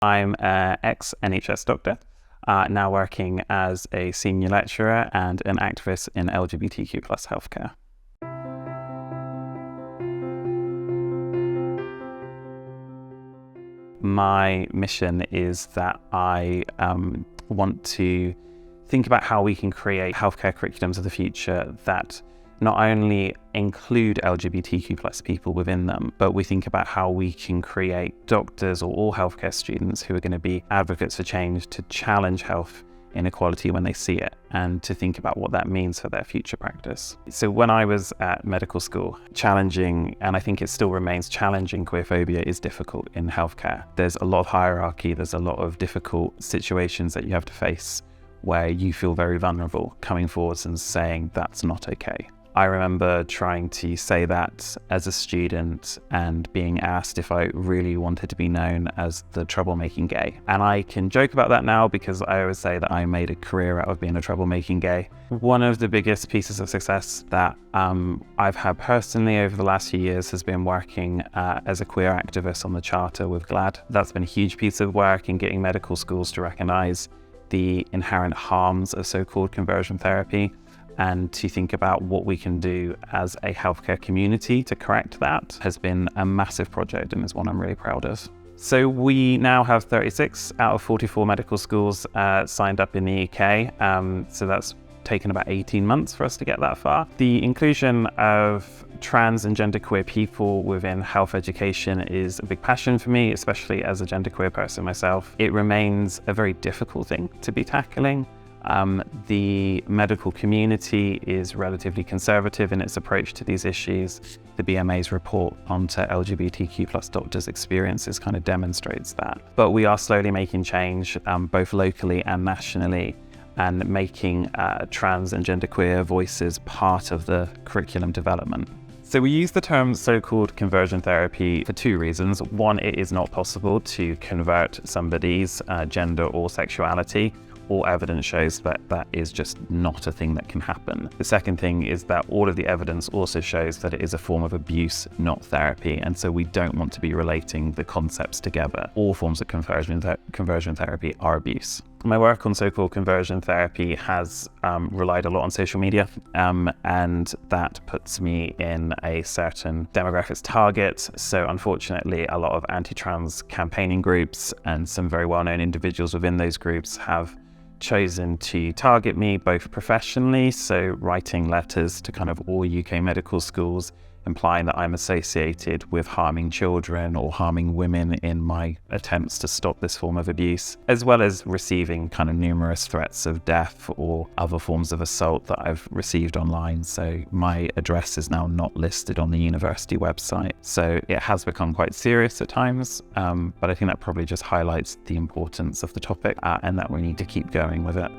I'm an ex-NHS doctor, now working as a senior lecturer and an activist in LGBTQ plus healthcare. My mission is that I want to think about how we can create healthcare curriculums of the future that not only include LGBTQ plus people within them, but we think about how we can create doctors or all healthcare students who are going to be advocates for change to challenge health inequality when they see it, and to think about what that means for their future practice. So when I was at medical school, challenging, and I think it still remains challenging, queerphobia is difficult in healthcare. There's a lot of hierarchy, there's a lot of difficult situations that you have to face where you feel very vulnerable coming forwards and saying that's not okay. I remember trying to say that as a student and being asked if I really wanted to be known as the troublemaking gay. And I can joke about that now because I always say that I made a career out of being a troublemaking gay. One of the biggest pieces of success that I've had personally over the last few years has been working as a queer activist on the Charter with GLAD. That's been a huge piece of work in getting medical schools to recognise the inherent harms of so-called conversion therapy, and to think about what we can do as a healthcare community to correct that has been a massive project and is one I'm really proud of. So we now have 36 out of 44 medical schools signed up in the UK. So that's taken about 18 months for us to get that far. The inclusion of trans and genderqueer people within health education is a big passion for me, especially as a genderqueer person myself. It remains a very difficult thing to be tackling. The medical community is relatively conservative in its approach to these issues. The BMA's report onto LGBTQ plus doctors' experiences kind of demonstrates that. But we are slowly making change, both locally and nationally, and making trans and genderqueer voices part of the curriculum development. So we use the term so-called conversion therapy for two reasons. One, it is not possible to convert somebody's gender or sexuality. All evidence shows that that is just not a thing that can happen. The second thing is that all of the evidence also shows that it is a form of abuse, not therapy, and so we don't want to be relating the concepts together. All forms of conversion therapy are abuse. My work on so-called conversion therapy has relied a lot on social media, and that puts me in a certain demographics target. So unfortunately, a lot of anti-trans campaigning groups and some very well-known individuals within those groups have chosen to target me both professionally, so writing letters to kind of all UK medical schools implying that I'm associated with harming children or harming women in my attempts to stop this form of abuse, as well as receiving kind of numerous threats of death or other forms of assault that I've received online. So my address is now not listed on the university website. So it has become quite serious at times, but I think that probably just highlights the importance of the topic and that we need to keep going with it.